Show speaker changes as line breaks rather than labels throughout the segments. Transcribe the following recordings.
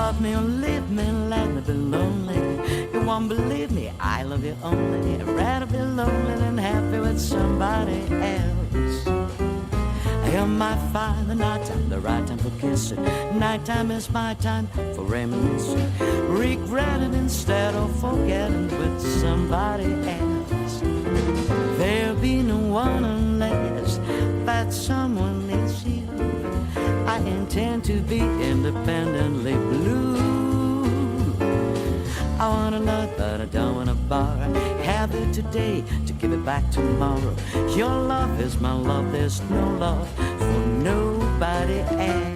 love me or leave me, let me be lonely. You won't believe me, I love you only. I'd rather be lonely than happy with somebody else. You might find the night time, the right time for kissing. Nighttime is my time for reminiscing. Regret it instead of forgetting with somebody else. There'll be no one unless that someone is you. I intend to be independently blue. I want to love, but I don't want to borrow. Have it today to give it back tomorrow. Your love is my love, there's no love for nobody else.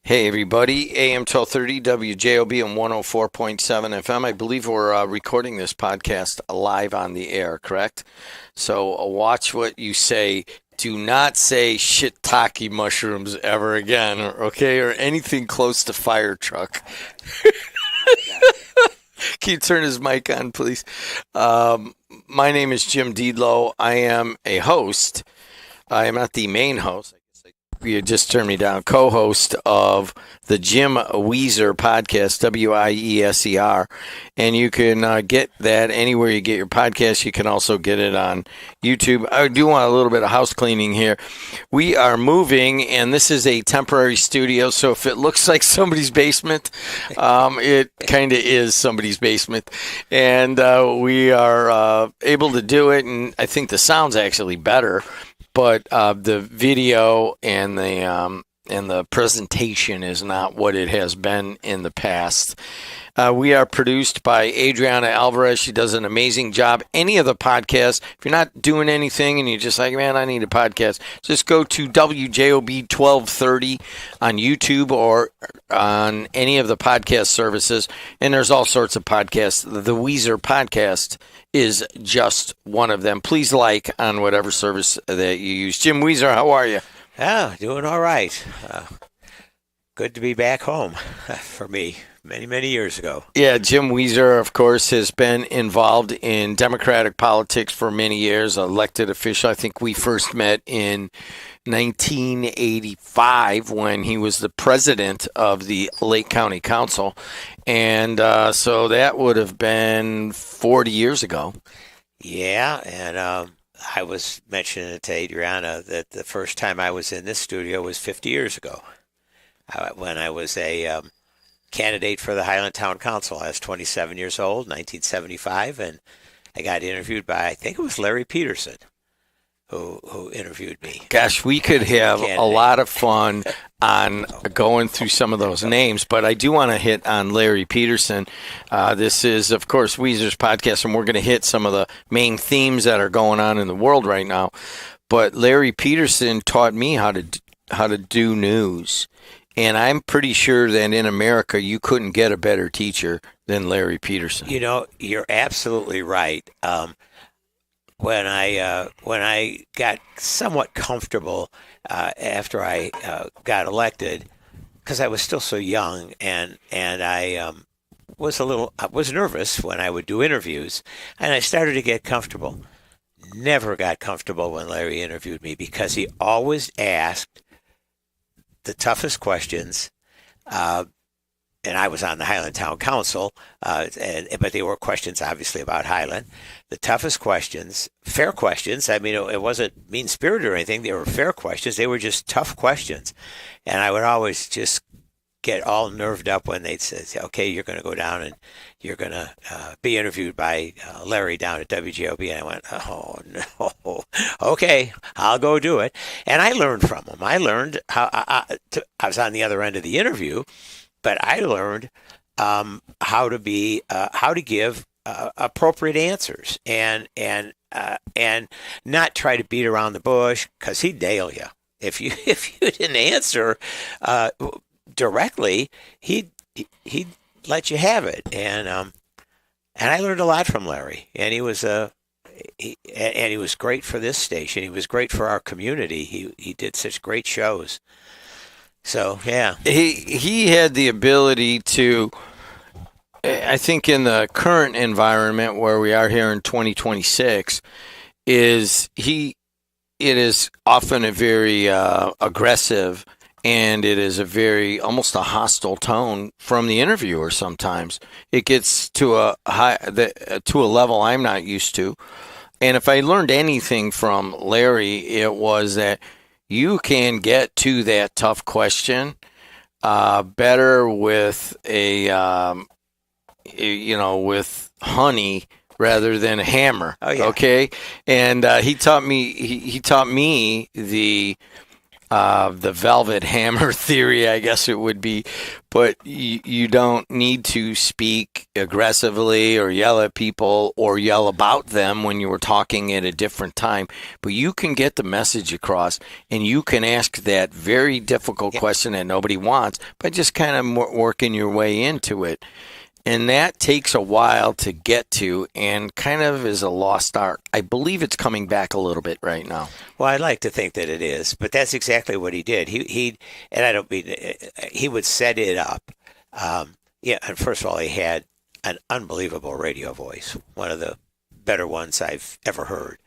Hey everybody, AM 1230 WJOB and 104.7 FM. I believe we're recording this podcast live on the air, correct? So watch what you say. Do not say shiitake mushrooms ever again, okay? Or anything close to fire truck. Can you turn his mic on, please? My name is Jim Deedlow. I am a host. I am not the main host. You just turned me down. Co-host of the Jim Wieser Podcast, Wieser, and you can get that anywhere you get your podcast. You can also get it on YouTube. I do want a little bit of house cleaning here. We are moving, and this is a temporary studio, so if it looks like somebody's basement, it kind of is somebody's basement, and we are able to do it, and I think the sound's actually better. But the video and the presentation is not what it has been in the past. We are produced by Adriana Alvarez. She does an amazing job. Any of the podcasts, if you're not doing anything and you're just like, man, I need a podcast, just go to WJOB 1230 on YouTube or on any of the podcast services. And there's all sorts of podcasts. The Wieser Podcast is just one of them. Please like on whatever service that you use. Jim Wieser, how are you?
Yeah, doing all right. Good to be back home for me many years ago.
Yeah, Jim Wieser, of course, has been involved in Democratic politics for many years, elected official. I think we first met in 1985 when he was the president of the Lake County Council. And so that would have been 40 years ago.
Yeah, and I was mentioning to Adriana that the first time I was in this studio was 50 years ago when I was a candidate for the Highland Town Council. I was 27 years old, 1975, and I got interviewed by, I think it was Larry Peterson, who interviewed me.
Gosh, we could have a lot of fun on going through some of those names, but I do want to hit on Larry Peterson. This is, of course, Wieser's Podcast, and we're going to hit some of the main themes that are going on in the world right now. But Larry Peterson taught me how to do news. And I'm pretty sure that in America, you couldn't get a better teacher than Larry Peterson.
You know, you're absolutely right. When I got somewhat comfortable after I got elected, because I was still so young, and I was nervous when I would do interviews, and I started to get comfortable. Never got comfortable when Larry interviewed me because he always asked the toughest questions, and I was on the Highland Town Council, but they were questions obviously about Highland. The toughest questions, fair questions. I mean, it wasn't mean-spirited or anything. They were fair questions. They were just tough questions, and I would always just get all nerved up when they'd say, okay, you're going to go down and you're going to be interviewed by Larry down at WGOB. And I went, oh, no. Okay, I'll go do it. And I learned from him. I learned how I was on the other end of the interview, but I learned how to give appropriate answers and not try to beat around the bush, because he'd nail you. If you didn't answer directly, he'd let you have it. And And I learned a lot from Larry, and he was great for this station. He was great for our community. He did such great shows. So yeah,
he had the ability to. I think in the current environment where we are here in 2026, it is often a very aggressive, and it is a very almost a hostile tone from the interviewer. Sometimes it gets to a level I'm not used to. And if I learned anything from Larry, it was that you can get to that tough question better with with honey rather than a hammer.
Oh, yeah.
Okay, and he taught me. He taught me the velvet hammer theory, I guess it would be. But you don't need to speak aggressively or yell at people or yell about them when you were talking at a different time. But you can get the message across, and you can ask that very difficult question that nobody wants by just kind of working your way into it. And that takes a while to get to and kind of is a lost art. I believe it's coming back a little bit right now.
Well, I'd like to think that it is, but that's exactly what he did. He and I don't mean he would set it up. And first of all, he had an unbelievable radio voice, one of the better ones I've ever heard.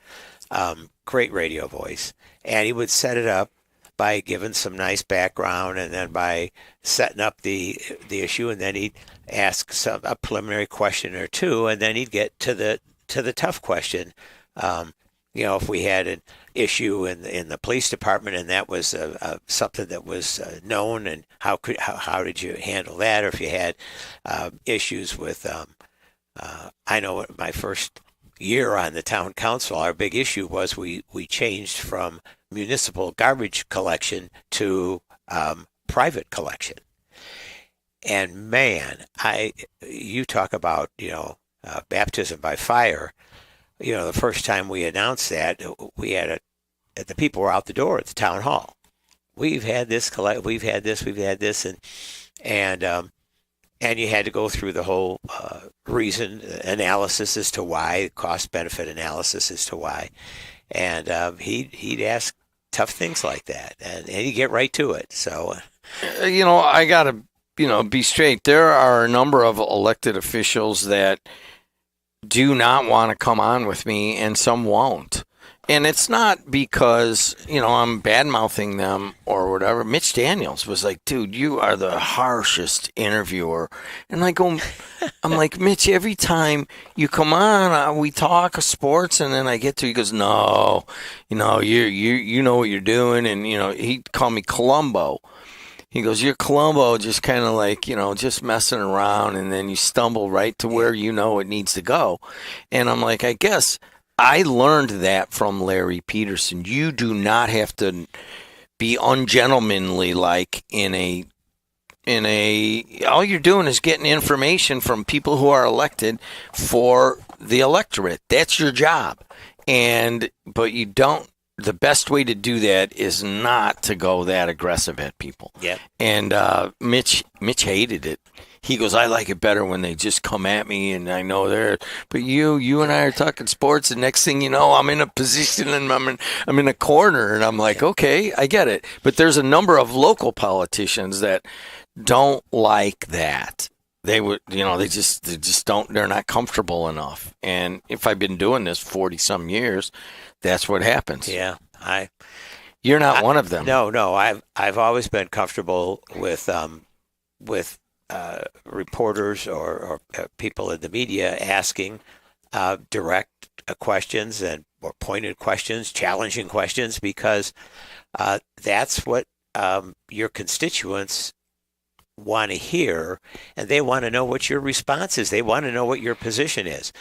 Great radio voice, and he would set it up by giving some nice background, and then by setting up the issue, and then he'd ask a preliminary question or two, and then he'd get to the tough question. If we had an issue in the police department, and that was something that was known, and how did you handle that? Or if you had issues with, I know my first year on the town council, our big issue was we changed from municipal garbage collection to private collection. And man, you talk about baptism by fire. The first time we announced that, we had the people were out the door at the town hall. We've had this, and you had to go through the whole reason analysis as to why, cost benefit analysis as to why, and he'd ask tough things like that, and he'd get right to it. So,
I gotta be straight. There are a number of elected officials that do not want to come on with me, and some won't. And it's not because, I'm bad-mouthing them or whatever. Mitch Daniels was like, dude, you are the harshest interviewer. And I'm like, Mitch, every time you come on, we talk sports, and then I get to, he goes, no, you know what you're doing. And, he'd call me Columbo. He goes, you're Columbo, just kind of like, just messing around, and then you stumble right to where it needs to go. And I'm like, I guess I learned that from Larry Peterson. You do not have to be ungentlemanly like in a all you're doing is getting information from people who are elected for the electorate. That's your job. But you don't. The best way to do that is not to go that aggressive at people.
Yeah. And
Mitch hated it. He goes, I like it better when they just come at me, and I know they're. But you and I are talking sports, and next thing you know, I'm in a position, and I'm in a corner, and I'm like, okay, I get it. But there's a number of local politicians that don't like that. They would, they just don't. They're not comfortable enough. And if I've been doing this 40 some years, that's what happens.
Yeah,
You're not one of them.
No. I've always been comfortable with reporters or people in the media asking direct questions or pointed questions, challenging questions, because that's what your constituents want to hear, and they want to know what your response is. They want to know what your position is.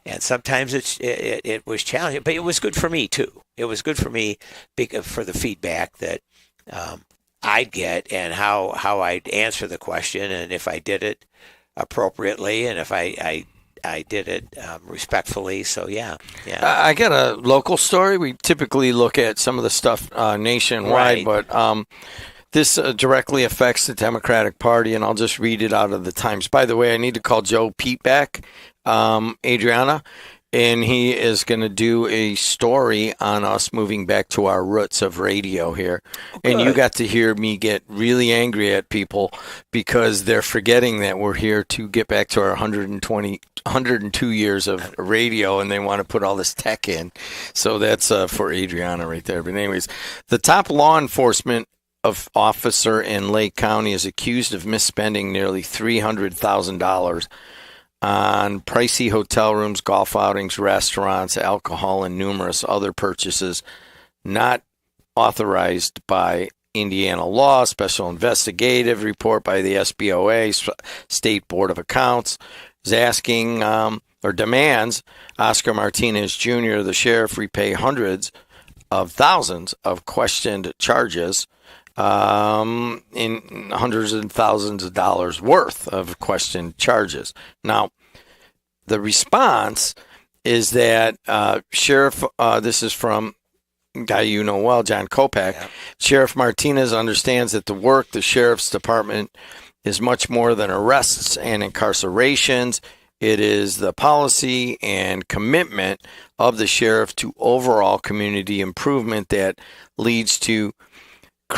And sometimes it was challenging, but it was good for me too. It was good for me for the feedback that I'd get, and how I'd answer the question, and if I did it appropriately, and if I did it respectfully. So yeah.
I got a local story. We typically look at some of the stuff nationwide,
right.
But This directly affects the Democratic Party, and I'll just read it out of the Times. By the way, I need to call Joe Pete back, Adriana, and he is going to do a story on us moving back to our roots of radio here. And you got to hear me get really angry at people because they're forgetting that we're here to get back to our 102 years of radio, and they want to put all this tech in. So that's for Adriana right there. But anyways, the top law enforcement officer in Lake County is accused of misspending nearly $300,000 on pricey hotel rooms, golf outings, restaurants, alcohol, and numerous other purchases not authorized by Indiana law. Special investigative report by the SBOA, State Board of Accounts, is asking or demands Oscar Martinez Jr., the sheriff, repay hundreds of thousands of questioned charges in hundreds and thousands of dollars worth of questioned charges. Now, the response is that Sheriff, this is from a guy you know well, John Kopak. Yeah. Sheriff Martinez understands that the work the Sheriff's Department is much more than arrests and incarcerations. It is the policy and commitment of the sheriff to overall community improvement that leads to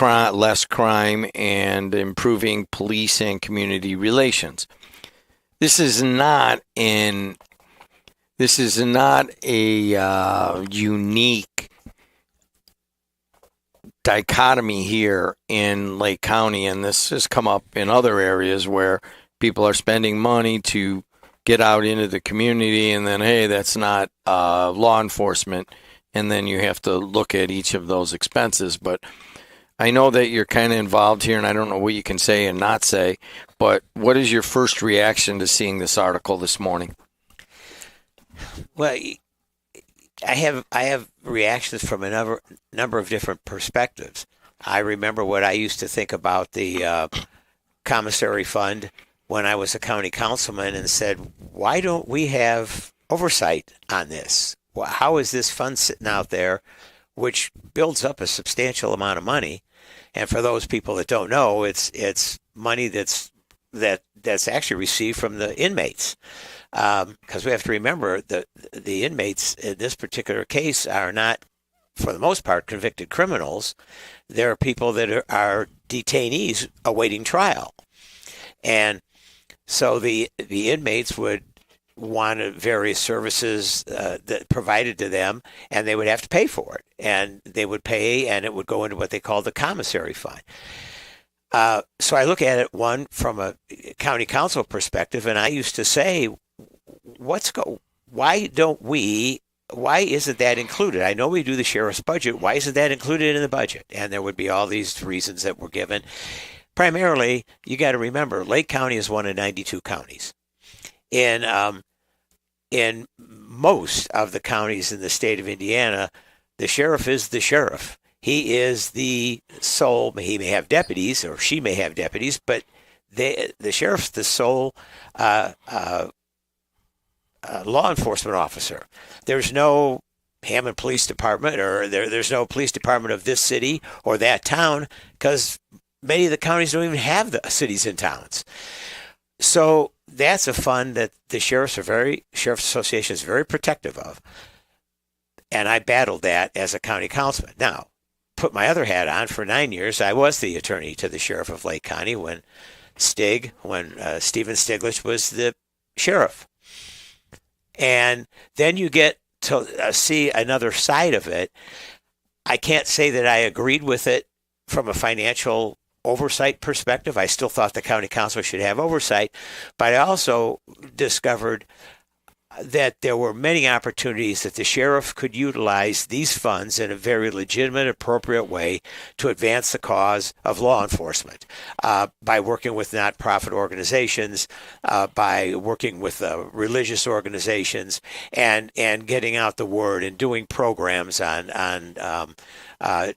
less crime and improving police and community relations. This is not a unique dichotomy here in Lake County, and this has come up in other areas where people are spending money to get out into the community, and then, hey, that's not law enforcement, and then you have to look at each of those expenses. But I know that you're kind of involved here, and I don't know what you can say and not say, but what is your first reaction to seeing this article this morning?
Well, I have reactions from a number of different perspectives. I remember what I used to think about the commissary fund when I was a county councilman and said, why don't we have oversight on this? How is this fund sitting out there, which builds up a substantial amount of money? And for those people that don't know, it's money that's actually received from the inmates. Because we have to remember that the inmates in this particular case are not, for the most part, convicted criminals. They're people that are detainees awaiting trial. And so the inmates would want various services that provided to them, and they would have to pay for it. And they would pay, and it would go into what they call the commissary fund. So I look at it, one, from a county council perspective, and I used to say, why isn't that included? I know we do the sheriff's budget. Why isn't that included in the budget? And there would be all these reasons that were given. Primarily, you got to remember, Lake County is one of 92 counties. In most of the counties in the state of Indiana, the sheriff is the sheriff. He is the sole. He may have deputies, or she may have deputies, but the sheriff's the sole law enforcement officer. There's no Hammond Police Department, or there's no police department of this city or that town, because many of the counties don't even have the cities and towns. So that's a fund that the Sheriff's Association is very protective of. And I battled that as a county councilman. Now, put my other hat on. For 9 years, I was the attorney to the sheriff of Lake County when Stephen Stiglitz was the sheriff. And then you get to see another side of it. I can't say that I agreed with it from a financial oversight perspective. I still thought the county council should have oversight, but I also discovered that there were many opportunities that the sheriff could utilize these funds in a very legitimate, appropriate way to advance the cause of law enforcement, by working with nonprofit organizations, by working with religious organizations, and getting out the word and doing programs on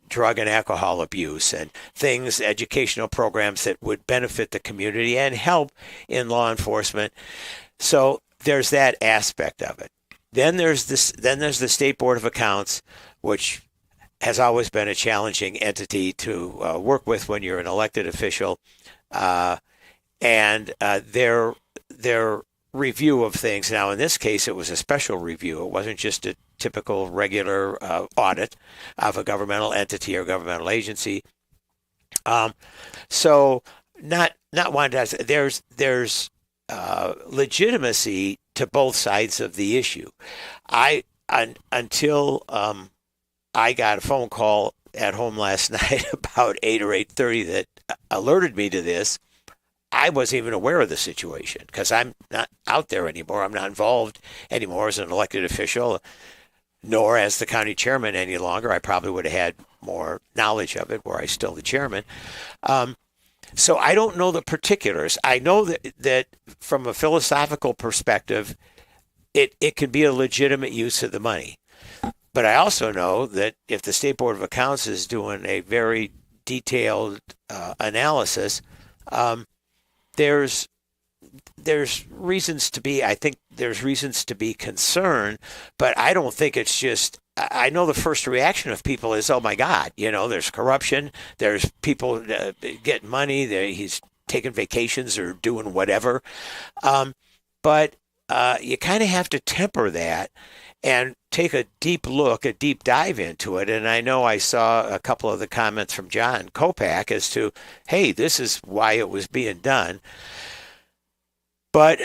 drug and alcohol abuse and things, educational programs that would benefit the community and help in law enforcement. So there's that aspect of it. Then there's the State Board of Accounts, which has always been a challenging entity to work with when you're an elected official, and their review of things. Now, in this case, it was a special review. It wasn't just a typical regular audit of a governmental entity or governmental agency. So not one does. There's legitimacy to both sides of the issue. Until I got a phone call at home last night about 8 or 8:30 that alerted me to this, I wasn't even aware of the situation because I'm not out there anymore. I'm not involved anymore as an elected official, nor as the county chairman any longer. I probably would have had more knowledge of it were I still the chairman. So I don't know the particulars. I know that from a philosophical perspective, it can be a legitimate use of the money. But I also know that if the State Board of Accounts is doing a very detailed analysis, there's reasons to be, I think there's reasons to be concerned, but I don't think it's just, I know the first reaction of people is, oh my God, there's corruption, there's people getting money, he's taking vacations or doing whatever. But you kind of have to temper that and take a deep look, a deep dive into it. And I know I saw a couple of the comments from John Kopak as to, hey, this is why it was being done. But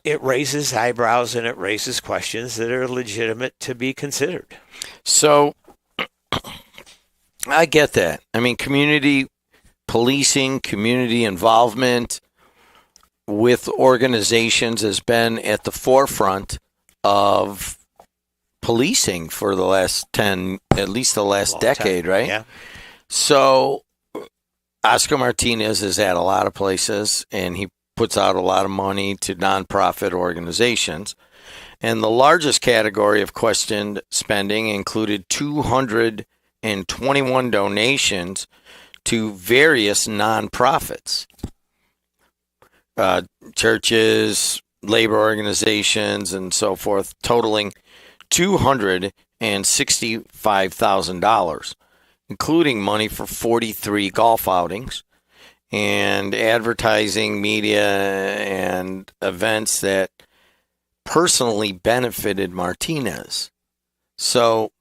it raises eyebrows and it raises questions that are legitimate to be considered.
So I get that. I mean, community policing, community involvement with organizations has been at the forefront of policing for the last at least the last decade,
time.
right?
Yeah.
So Oscar Martinez is at a lot of places, and he puts out a lot of money to nonprofit organizations. And the largest category of questioned spending included 221 donations to various nonprofits, churches, labor organizations, and so forth, totaling $265,000, including money for 43 golf outings and advertising, media, and events that personally benefited Martinez. So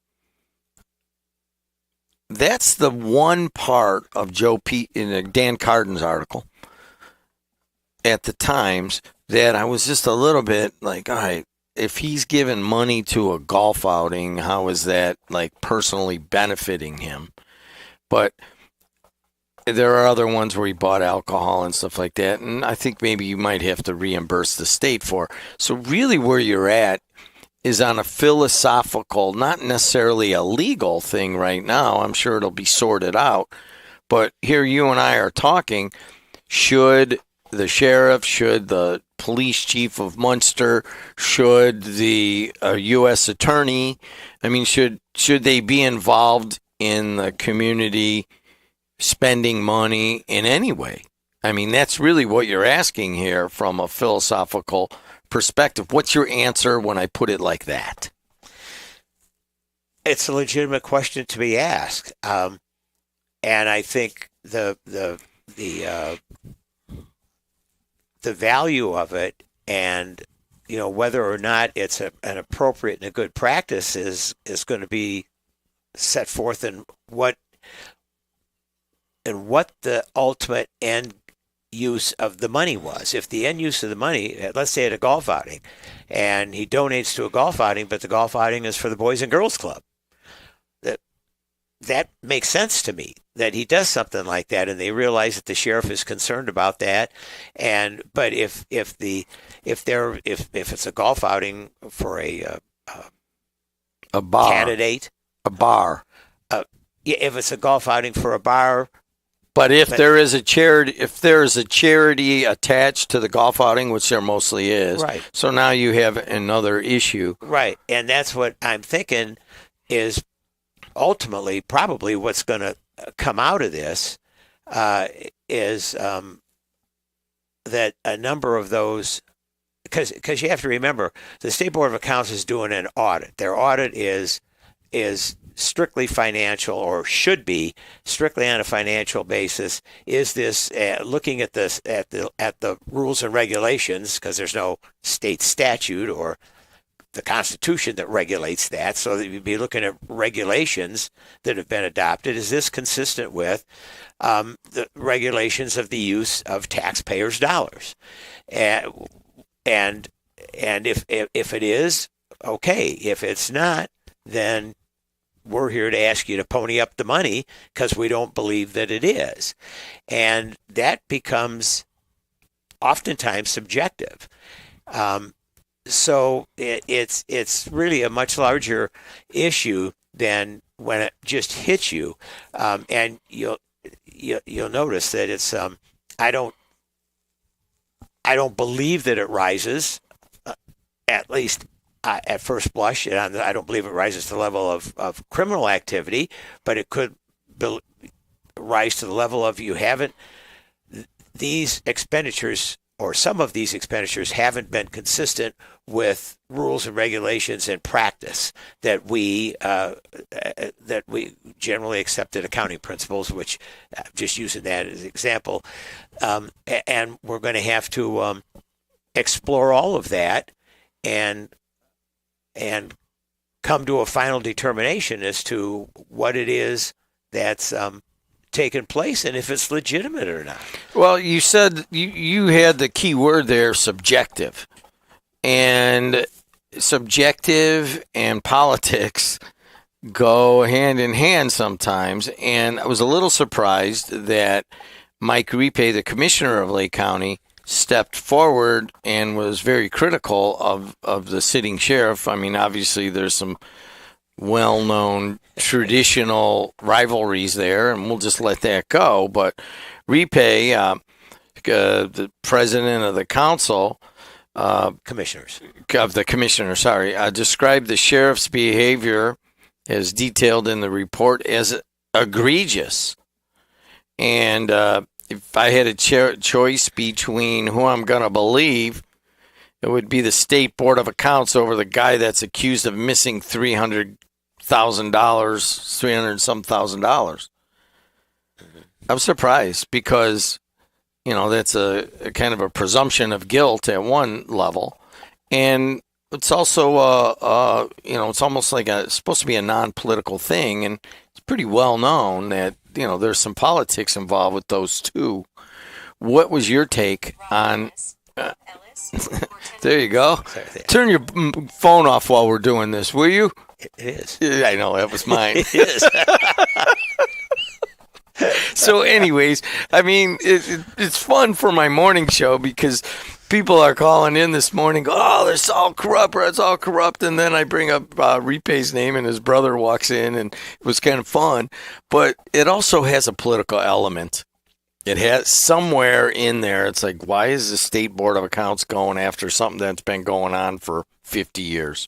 that's the one part of in Dan Carden's article at the Times that I was just a little bit like, all right, if he's given money to a golf outing, how is that like personally benefiting him? But there are other ones where he bought alcohol and stuff like that, and I think maybe you might have to reimburse the state for. So really where you're at is on a philosophical, not necessarily a legal thing right now. I'm sure it'll be sorted out. But here you and I are talking, should the sheriff, should the police chief of Munster, should the U.S. attorney, I mean, should they be involved in the community spending money in any way? I mean, that's really what you're asking here from a philosophical perspective. What's your answer when I put it like that?
It's a legitimate question to be asked. And I think the value of it and, whether or not it's an appropriate and a good practice is going to be set forth in what the ultimate end use of the money was. If the end use of the money, let's say at a golf outing, and he donates to a golf outing, but the golf outing is for the Boys and Girls Club, that makes sense to me, that he does something like that, and they realize that the sheriff is concerned about that. But if it's a golf outing for a
bar,
candidate,
a bar,
if it's a golf outing for a bar.
But if there is a charity attached to the golf outing, which there mostly is,
right.
So now you have another issue.
Right, and that's what I'm thinking is ultimately probably what's going to come out of this is that a number of those, because you have to remember, the State Board of Accounts is doing an audit. Their audit is is strictly financial, or should be strictly on a financial basis? Is this looking at this at the rules and regulations, because there's no state statute or the Constitution that regulates that, so that you'd be looking at regulations that have been adopted. Is this consistent with the regulations of the use of taxpayers' dollars? And if it is, okay. If it's not, then we're here to ask you to pony up the money, because we don't believe that it is. And that becomes oftentimes subjective. So it's really a much larger issue than when it just hits you. And you'll notice that it's I don't believe that it rises, at least at first blush, and I don't believe it rises to the level of criminal activity, but it could rise to the level of these expenditures, or some of these expenditures haven't been consistent with rules and regulations and practice that we generally accepted accounting principles, which just using that as an example. And we're going to have to explore all of that and come to a final determination as to what it is that's taken place and if it's legitimate or not.
Well, you said you had the key word there, subjective. And subjective and politics go hand in hand sometimes. And I was a little surprised that Mike Ripe, the commissioner of Lake County, stepped forward and was very critical of the sitting sheriff. I mean, obviously there's some well-known traditional rivalries there, and we'll just let that go. But Ripe, the president of the council,
commissioners,
described the sheriff's behavior as detailed in the report as egregious. And if I had a choice between who I'm going to believe, it would be the State Board of Accounts over the guy that's accused of missing $300,000, $300-some thousand. I'm surprised because, that's a kind of a presumption of guilt at one level. And it's also, it's almost like it's supposed to be a non-political thing. And it's pretty well known that, there's some politics involved with those two. What was your take on... there you go. Turn your phone off while we're doing this, will you?
It is.
I know, that was mine.
It is.
So anyways, I mean, it's fun for my morning show because people are calling in this morning, it's all corrupt, it's all corrupt. And then I bring up Ripe's name and his brother walks in, and it was kind of fun. But it also has a political element. It has somewhere in there, it's like, why is the State Board of Accounts going after something that's been going on for 50 years?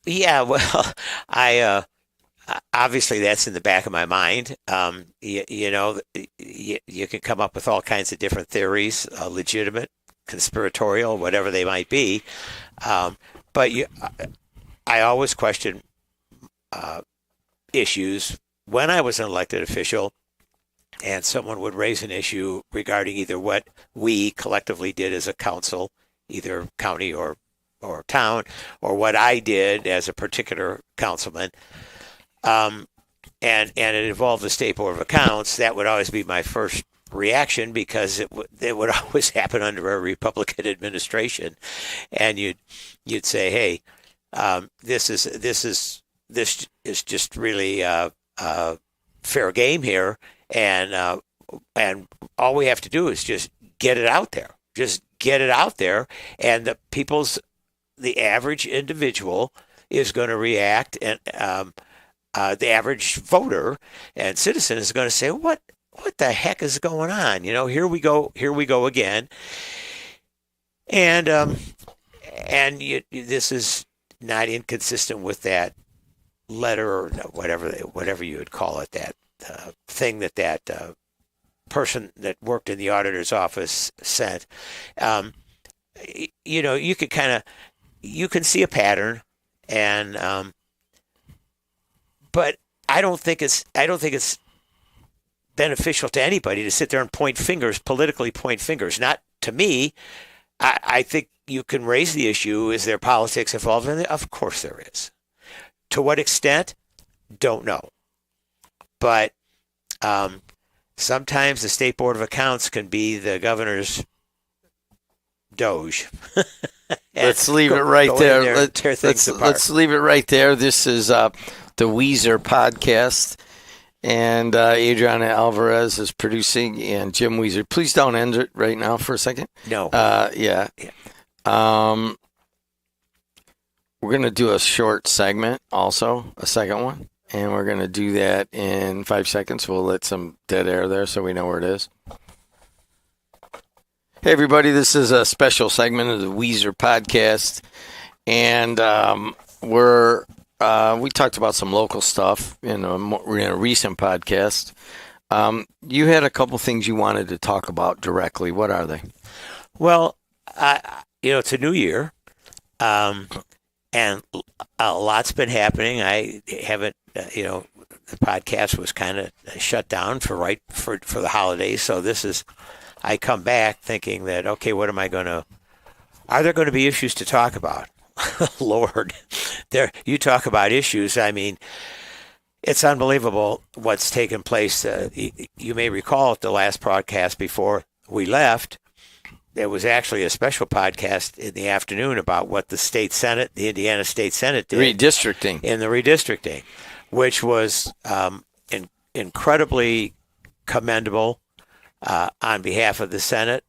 Yeah, well, I obviously that's in the back of my mind. You can come up with all kinds of different theories, legitimate, conspiratorial, whatever they might be. But I always question issues. When I was an elected official and someone would raise an issue regarding either what we collectively did as a council, either county or town, or what I did as a particular councilman, and it involved the State Board of Accounts, that would always be my first reaction, because it would always happen under a Republican administration, and you'd say, hey, this is just really fair game here, and all we have to do is just get it out there, and the average individual is going to react, and the average voter and citizen is going to say, what the heck is going on? Here we go again. And this is not inconsistent with that letter or whatever you would call it, that thing that person that worked in the auditor's office sent. You can see a pattern, and but I don't think it's beneficial to anybody to sit there and politically point fingers. Not to me. I think you can raise the issue. Is there politics involved in it? Of course there is. To what extent? Don't know. But sometimes the State Board of Accounts can be the governor's doge.
Let's leave it right there.
Let's
leave it right there. This is the Wieser Podcast. And Adriana Alvarez is producing, and Jim Wieser. Please don't end it right now for a second.
No.
Yeah. We're going to do a short segment also, a second one. And we're going to do that in 5 seconds. We'll let some dead air there so we know where it is. Hey, everybody. This is a special segment of the Wieser Podcast. And we talked about some local stuff in a recent podcast. You had a couple things you wanted to talk about directly. What are they?
Well, it's a new year, and a lot's been happening. I haven't, the podcast was kind of shut down for the holidays. So I come back thinking that, okay, are there going to be issues to talk about? Lord, you talk about issues. I mean, it's unbelievable what's taken place. You may recall at the last podcast before we left, there was actually a special podcast in the afternoon about what the Indiana State Senate did. Redistricting, which was incredibly commendable on behalf of the Senate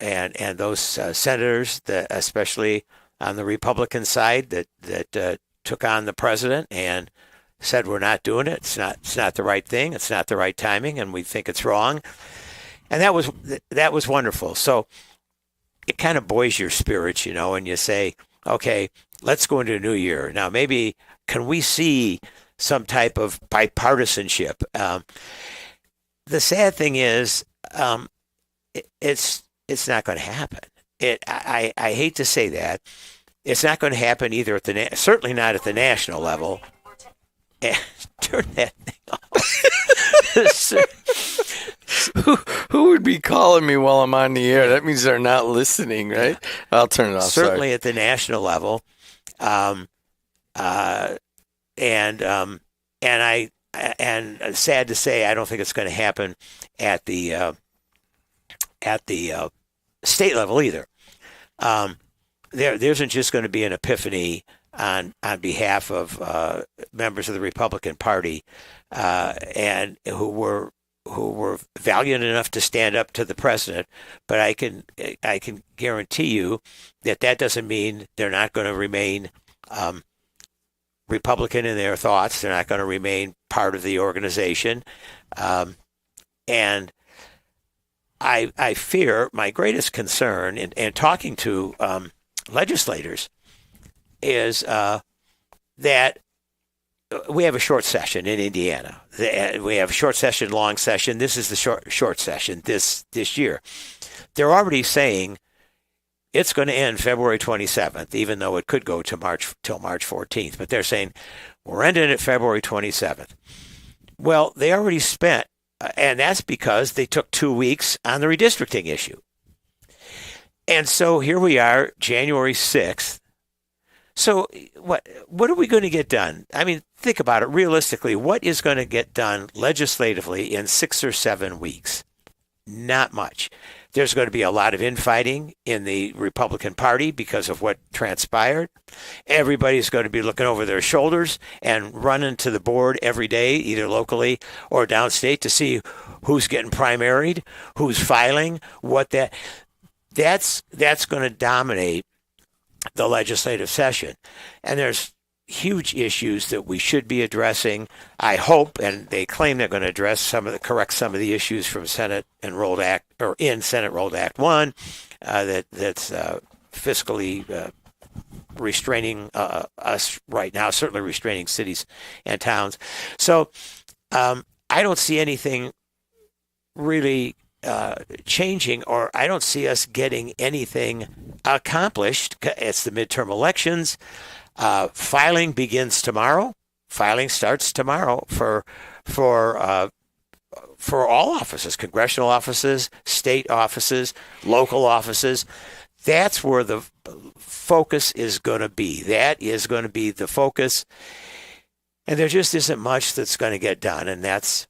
and those senators, especially on the Republican side that took on the president and said, we're not doing it. It's not the right thing. It's not the right timing, and we think it's wrong. And that was wonderful. So it kind of buoys your spirits, and you say, okay, let's go into a new year. Now, maybe can we see some type of bipartisanship? The sad thing is, it's not going to happen. I hate to say that. It's not going to happen either certainly not at the national level. Turn that thing off.
Who would be calling me while I'm on the air? That means they're not listening, right? I'll turn it off.
Certainly at the national level, and sad to say, I don't think it's going to happen at the state level either. There isn't just going to be an epiphany on behalf of members of the Republican Party and who were valiant enough to stand up to the president. But I can guarantee you that doesn't mean they're not going to remain Republican in their thoughts. They're not going to remain part of the organization, and I fear my greatest concern in talking to legislators is that we have a short session in Indiana. We have a short session, long session. This is the short session this year. They're already saying it's going to end February 27th, even though it could go till March 14th. But they're saying we're ending it February 27th. Well, they already spent, and that's because they took 2 weeks on the redistricting issue. And so here we are, January 6th. So what are we going to get done? I mean, think about it realistically. What is going to get done legislatively in 6 or 7 weeks? Not much. There's going to be a lot of infighting in the Republican Party because of what transpired. Everybody's going to be looking over their shoulders and running to the board every day, either locally or downstate, to see who's getting primaried, who's filing, that's going to dominate the legislative session. And there's huge issues that we should be addressing. I hope, and they claim they're going to correct some of the issues from Senate Enrolled Act, or in Senate Enrolled Act 1, that's fiscally restraining us right now, certainly restraining cities and towns. So I don't see anything really changing, or I don't see us getting anything accomplished. It's the midterm elections. Filing begins tomorrow filing starts tomorrow for all offices, congressional offices, state offices, local offices. That's where the focus is going to be. That is going to be the focus. And there just isn't much that's going to get done, and that's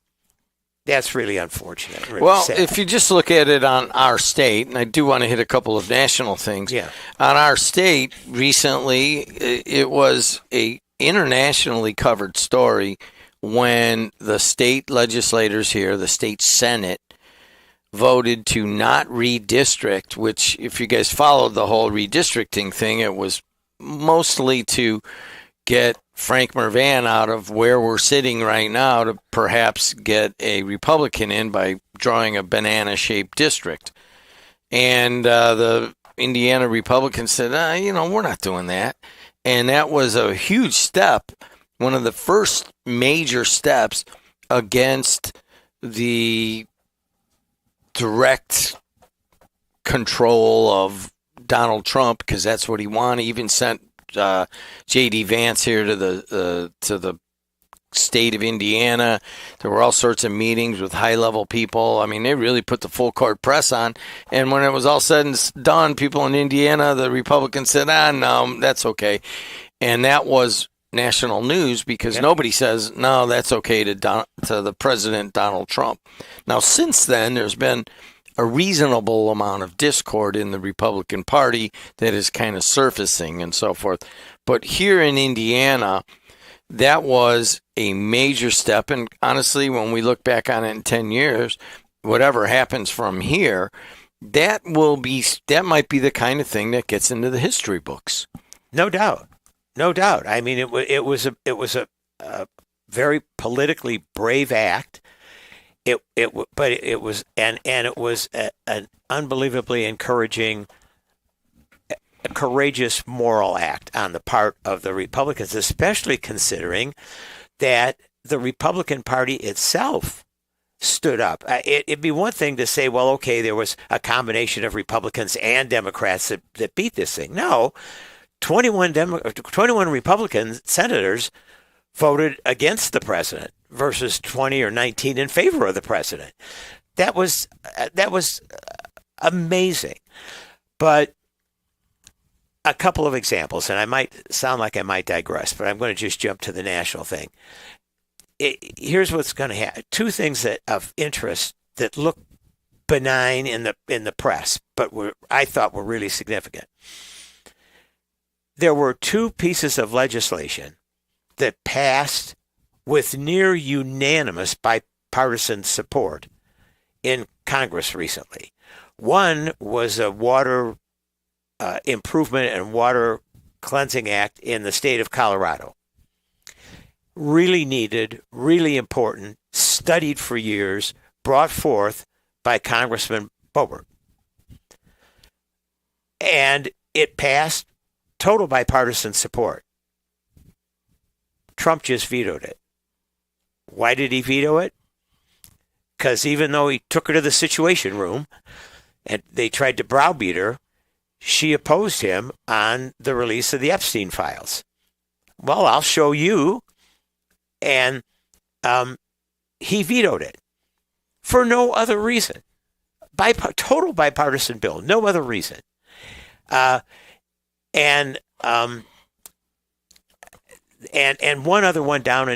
really unfortunate. Really
well,
sad.
if you just look at it on our state, and I do want to hit a couple of national things.
Yeah.
On our state, recently, it was a internationally covered story when the state legislators here, the state Senate, voted to not redistrict, which, if you guys followed the whole redistricting thing, it was mostly to get Frank Mervan out of where we're sitting right now to perhaps get a Republican in by drawing a banana-shaped district. And the Indiana Republicans said, we're not doing that. And that was a huge step, one of the first major steps against the direct control of Donald Trump, because that's what he wanted. He even sent J.D. Vance here to the state of Indiana. There were all sorts of meetings with high-level people. I mean, they really put the full-court press on. And when it was all said and done, people in Indiana, the Republicans said, no, that's okay. And that was national news because nobody says, no, that's okay to the President Donald Trump. Now, since then, there's been a reasonable amount of discord in the Republican Party that is kind of surfacing and so forth. But here in Indiana, that was a major step. And honestly, when we look back on it in 10 years, whatever happens from here, that might be the kind of thing that gets into the history books.
No doubt. No doubt. I mean, it was a very politically brave act. It was an unbelievably encouraging, a courageous moral act on the part of the Republicans, especially considering that the Republican Party itself stood up. It'd be one thing to say, well, okay, there was a combination of Republicans and Democrats that beat this thing. No, 21 Republican senators voted against the president versus 20 or 19 in favor of the president. That was amazing. But a couple of examples, and I might sound like I might digress, but I'm going to just jump to the national thing. Here's what's going to happen. Two things that of interest that look benign in the press, but I thought were really significant. There were two pieces of legislation that passed with near unanimous bipartisan support in Congress recently. One was a water improvement and water cleansing act in the state of Colorado. Really needed, really important, studied for years, brought forth by Congressman Boebert. And it passed total bipartisan support. Trump just vetoed it. Why did he veto it? Because even though he took her to the Situation Room and they tried to browbeat her, she opposed him on the release of the Epstein files. Well, I'll show you. And he vetoed it for no other reason. Total bipartisan bill, no other reason. And one other one down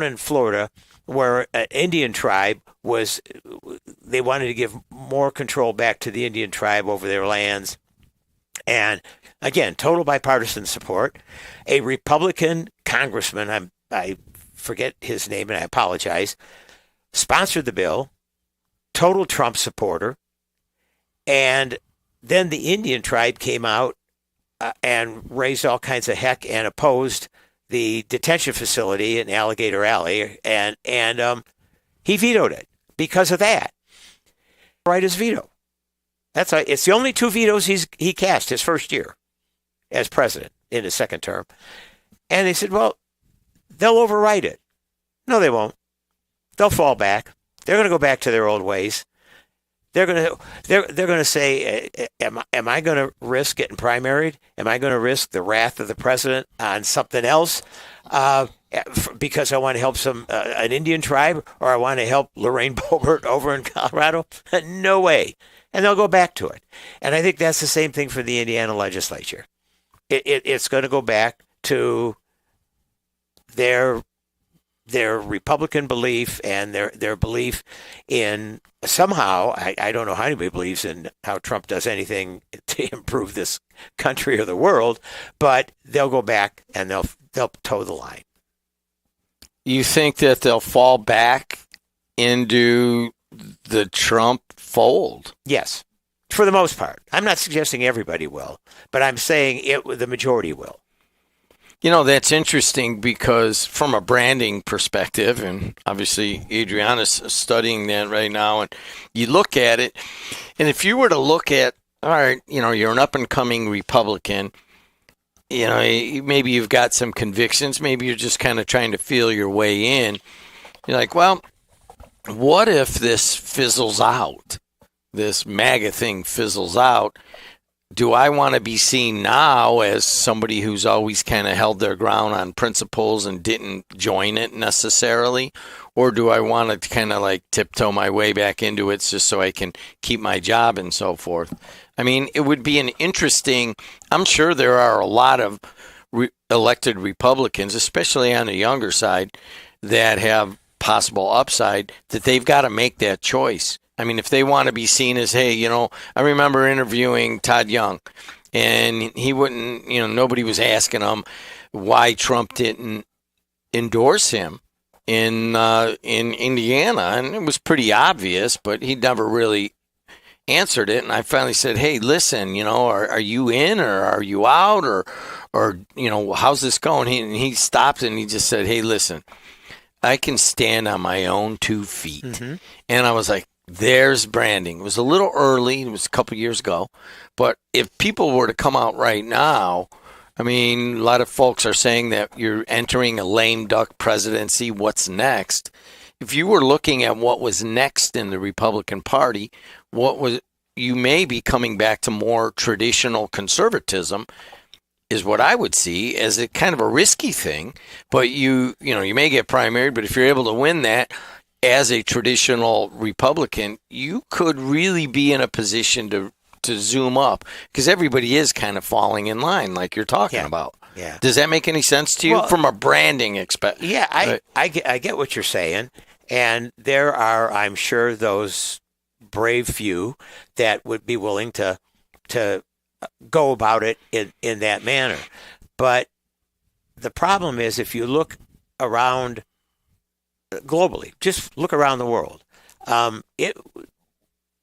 in Florida, where an Indian tribe they wanted to give more control back to the Indian tribe over their lands. And again, total bipartisan support. A Republican congressman, I forget his name and I apologize, sponsored the bill, total Trump supporter. And then the Indian tribe came out and raised all kinds of heck and opposed the detention facility in Alligator Alley, and he vetoed it because of that. Right as veto. That's right. It's the only two vetoes he cast his first year as president in his second term. And they said, well, they'll override it. No, they won't. They'll fall back. They're going to go back to their old ways. They're gonna say, am I going to risk getting primaried? Am I going to risk the wrath of the president on something else? Because I want to help an Indian tribe, or I want to help Lorraine Boebert over in Colorado? No way. And they'll go back to it. And I think that's the same thing for the Indiana legislature. It's going to go back to their Republican belief and their belief in somehow, I don't know how anybody believes in how Trump does anything to improve this country or the world, but they'll go back and they'll toe the line.
You think that they'll fall back into the Trump fold?
Yes, for the most part. I'm not suggesting everybody will, but I'm saying the majority will.
You know, that's interesting because from a branding perspective, and obviously Adriana's studying that right now, and you look at it, and if you were to look at, all right, you know, you're an up-and-coming Republican, you know, maybe you've got some convictions, maybe you're just kind of trying to feel your way in. You're like, well, what if this fizzles out? This MAGA thing fizzles out. Do I want to be seen now as somebody who's always kind of held their ground on principles and didn't join it necessarily? Or do I want to kind of like tiptoe my way back into it just so I can keep my job and so forth? I mean, it would be an interesting, I'm sure there are a lot of elected Republicans, especially on the younger side, that have possible upside, that they've got to make that choice. I mean, if they want to be seen as, hey, you know, I remember interviewing Todd Young, and he wouldn't, you know, nobody was asking him why Trump didn't endorse him in Indiana, and it was pretty obvious, but he never really answered it. And I finally said, hey, listen, you know, are you in or are you out, or you know, how's this going? He stopped and he just said, hey, listen, I can stand on my own 2 feet. Mm-hmm. And I was like, there's branding. It was a little early. It was a couple years ago. But if people were to come out right now, I mean, a lot of folks are saying that you're entering a lame duck presidency. What's next? If you were looking at what was next in the Republican Party, you may be coming back to more traditional conservatism, is what I would see as a kind of a risky thing. But you may get primaried, but if you're able to win that, as a traditional Republican, you could really be in a position to zoom up, because everybody is kind of falling in line like you're talking about.
Yeah.
Does that make any sense to you from a branding
Yeah, I get what you're saying. And there are, I'm sure, those brave few that would be willing to go about it in that manner. But the problem is, if you look around globally, just look around the world.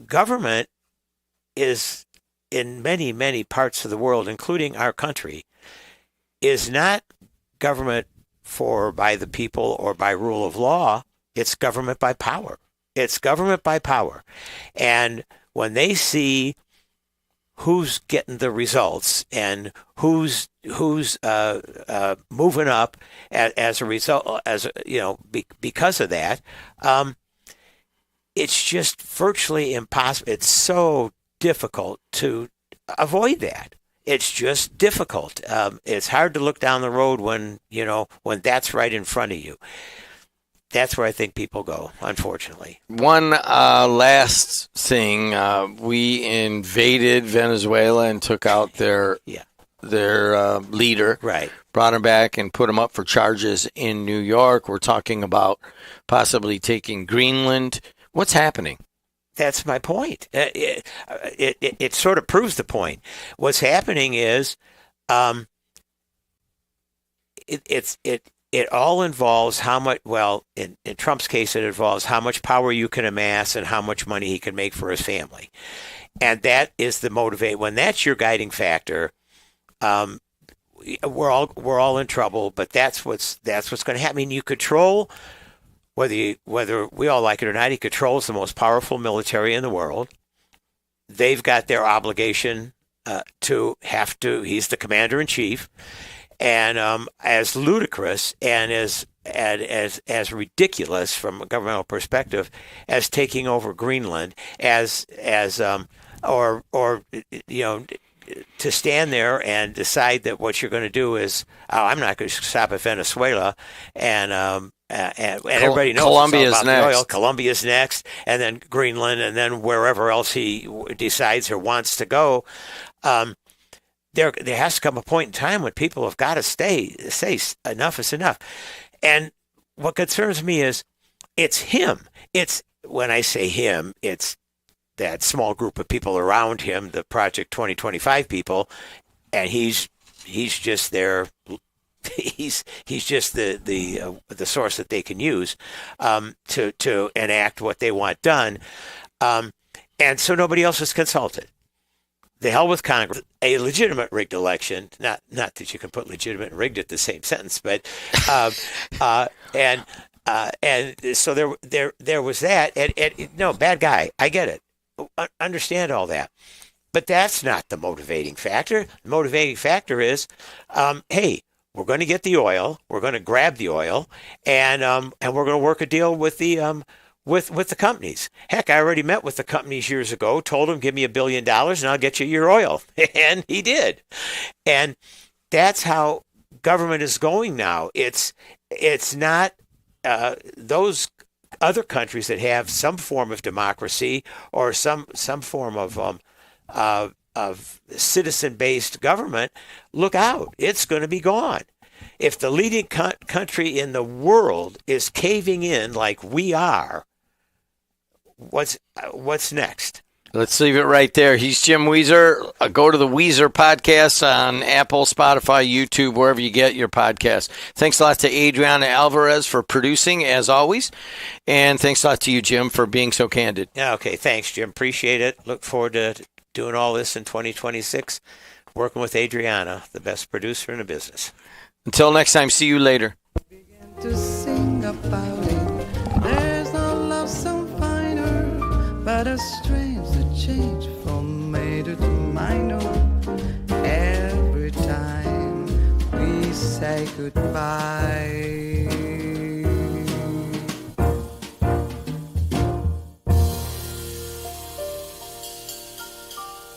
Government is, in many, many parts of the world, including our country, is not government by the people or by rule of law. It's government by power. It's government by power. And when they see who's getting the results and who's moving up as a result, because of that, it's just virtually impossible. It's so difficult to avoid that. It's just difficult. It's hard to look down the road when that's right in front of you. That's where I think people go, unfortunately.
One last thing. We invaded Venezuela and took out their leader.
Right.
Brought him back and put him up for charges in New York. We're talking about possibly taking Greenland. What's happening?
That's my point. It sort of proves the point. What's happening is it all involves how much, well, in Trump's case, it involves how much power you can amass and how much money he can make for his family. And that is the motivate. When that's your guiding factor, we're all in trouble, but that's what's going to happen. I mean, you control, whether we all like it or not, he controls the most powerful military in the world. They've got their obligation he's the commander in chief. and as ludicrous and as ridiculous from a governmental perspective as taking over Greenland, or to stand there and decide that what you're going to do is, I'm not going to stop at Venezuela, and everybody knows
Colombia's
it's all about
next.
the oil. Colombia's next, and then Greenland, and then wherever else he decides or wants to go. There has to come a point in time when people have got to say enough is enough. And what concerns me is it's him. It's, when I say him, it's that small group of people around him, the Project 2025 people, and he's just there. He's just the source that they can use to enact what they want done, and so nobody else is consulted. The hell with Congress. A legitimate rigged election, not that you can put legitimate and rigged at the same sentence, but and so there was that, and no, bad guy. I get it. Understand all that, but that's not the motivating factor. The motivating factor is, hey, we're going to get the oil, we're going to grab the oil, and we're going to work a deal with the with the companies. Heck, I already met with the companies years ago, told them, give me $1 billion and I'll get you your oil. And he did. And that's how government is going now. It's not those other countries that have some form of democracy or some form of citizen-based government. Look out. It's going to be gone. If the leading country in the world is caving in like we are, what's next?
Let's leave it right there. He's Jim Wieser. Go to the Wieser Podcast on Apple, Spotify, YouTube, wherever you get your podcast. Thanks a lot to Adriana Alvarez for producing, as always. And thanks a lot to you, Jim, for being so candid.
Yeah, okay. Thanks, Jim. Appreciate it. Look forward to doing all this in 2026, working with Adriana, the best producer in the business.
Until next time, see you later.
To sing about it, there's no love song finer, but a strange the change from major to minor. Every time we say goodbye.